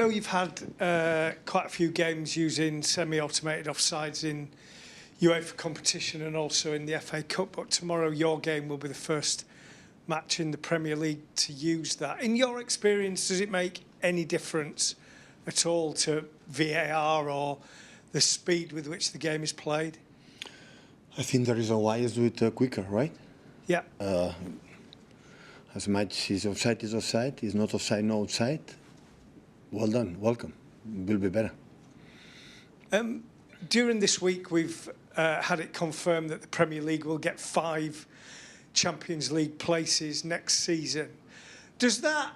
I know you've had quite a few games using semi-automated offsides in UEFA competition and also in the FA Cup, but tomorrow your game will be the first match in the Premier League to use that. In your experience, does it make any difference at all to VAR or the speed with which the game is played? I think the reason why is do it quicker, right? Yeah. As much as offside is offside, is not offside, no offside. Well done, welcome. Will be better. During this week, we've had it confirmed that the Premier League will get 5 Champions League places next season. Does that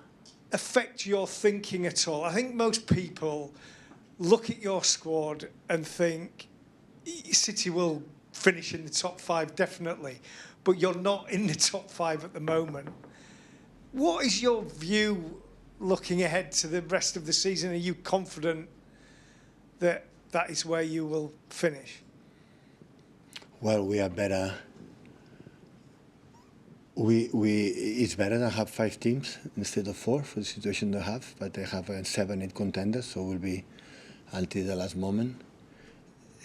affect your thinking at all? I think most people look at your squad and think City will finish in the top 5 definitely, but you're not in the top 5 at the moment. What is your view looking ahead to the rest of the season? Are you confident that that is where you will finish? Well, we are better. It's better to have 5 teams instead of 4 for the situation they have, but they have 7, 8 contenders, so it will be until the last moment.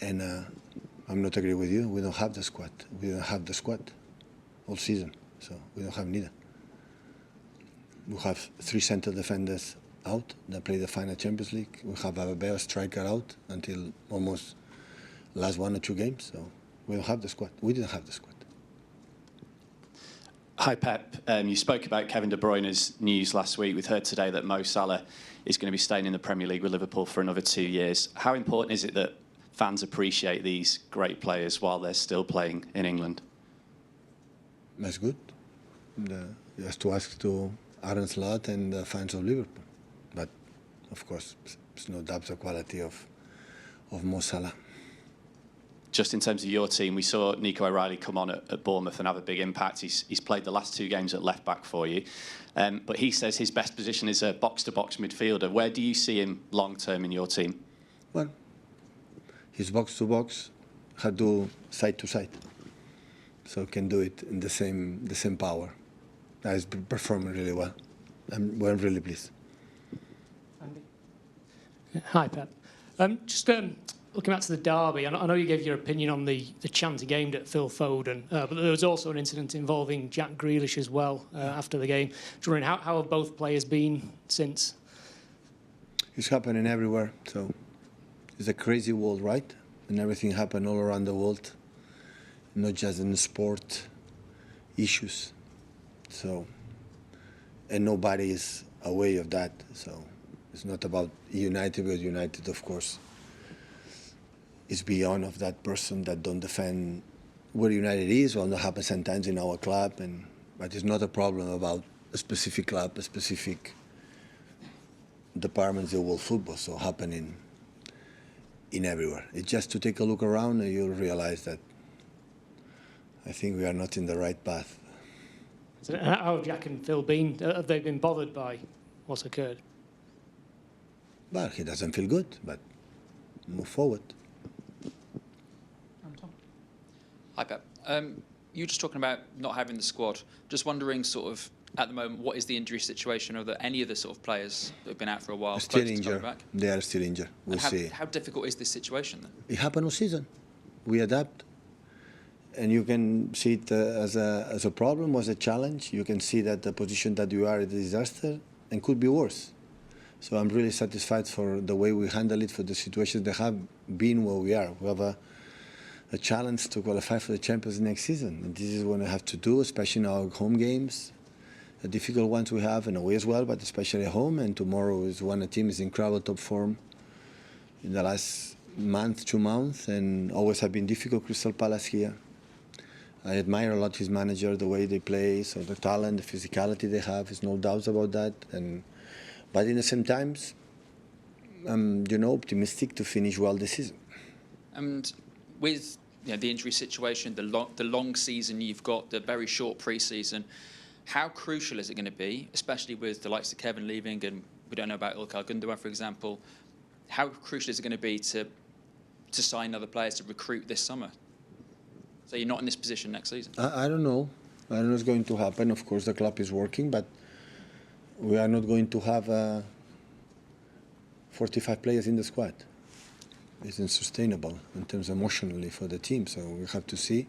And I'm not agree with you. We don't have the squad. We don't have the squad all season, so we don't have neither. We have 3 central defenders out that play the final Champions League. We have a better striker out until almost last 1 or 2 games, so we don't have the squad. We didn't have the squad. Hi, Pep. You spoke about Kevin De Bruyne's news last week. We've heard today that Mo Salah is going to be staying in the Premier League with Liverpool for another 2 years. How important is it that fans appreciate these great players while they're still playing in England? That's good. You have to ask to Aaron Slot and the fans of Liverpool. But, of course, there's no doubt the quality of Mo Salah. Just in terms of your team, we saw Nico O'Reilly come on at Bournemouth and have a big impact. He's played the last 2 games at left-back for you. But he says his best position is a box-to-box midfielder. Where do you see him long-term in your team? Well, his box-to-box had to do side-to-side. So can do it in the same power. He's performing really well. We're really pleased. Andy? Hi, Pep. Just looking back to the derby, I know you gave your opinion on the chance he gained at Phil Foden, but there was also an incident involving Jack Grealish as well after the game. Just wondering, how have both players been since? It's happening everywhere, so it's a crazy world, right? And everything happened all around the world, not just in the sport issues. So, and nobody is aware of that, so it's not about United, because United, of course, is beyond of that person that don't defend where United is. Well, that happens sometimes in our club, but it's not a problem about a specific club, a specific departments of world football. So happening in everywhere. It's just to take a look around and you'll realize that I think we are not in the right path. So how have Jack and Phil been? Have they been bothered by what's occurred? Well, he doesn't feel good, but move forward. Hi, Pep. You were just talking about not having the squad. Just wondering, sort of, at the moment, what is the injury situation? Are there any of the sort of players that have been out for a while Still injured. They are still injured. We'll see. How difficult is this situation then? It happened all season. We adapt. And you can see it as a problem, as a challenge. You can see that the position that you are is a disaster and could be worse. So I'm really satisfied for the way we handle it, for the situations that have been where we are. We have a challenge to qualify for the Champions next season. And this is what we have to do, especially in our home games. The difficult ones we have and away as well, but especially at home. And tomorrow is when the team is in incredible top form in the last month, 2 months, and always have been difficult, Crystal Palace here. I admire a lot his manager, the way they play, so the talent, the physicality they have, there's no doubts about that. But in the same times, I'm optimistic to finish well this season. And with the injury situation, the long season you've got, the very short pre-season, how crucial is it going to be, especially with the likes of Kevin leaving, and we don't know about Ilkay Gundogan, for example, how crucial is it going to be to sign other players, to recruit this summer? So you're not in this position next season? I don't know. I don't know what's going to happen. Of course, the club is working, but we are not going to have 45 players in the squad. It's unsustainable in terms emotionally for the team. So we have to see.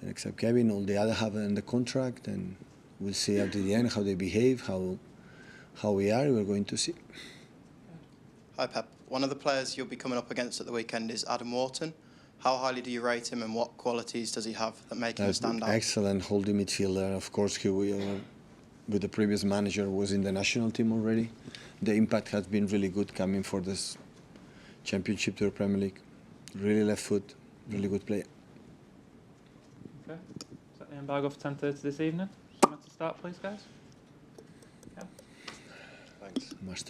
And except Kevin, all the other have in the contract, and we'll see at the end how they behave, how we are. We're going to see. Hi Pep. One of the players you'll be coming up against at the weekend is Adam Wharton. How highly do you rate him, and what qualities does he have that make him stand out? Excellent holding midfielder. Of course, he with the previous manager was in the national team already. The impact has been really good coming for this championship to the Premier League. Really left foot, really good player. Okay. Is that the embargo for 10:30 this evening? Someone to start, please, guys. Yeah. Thanks, Master.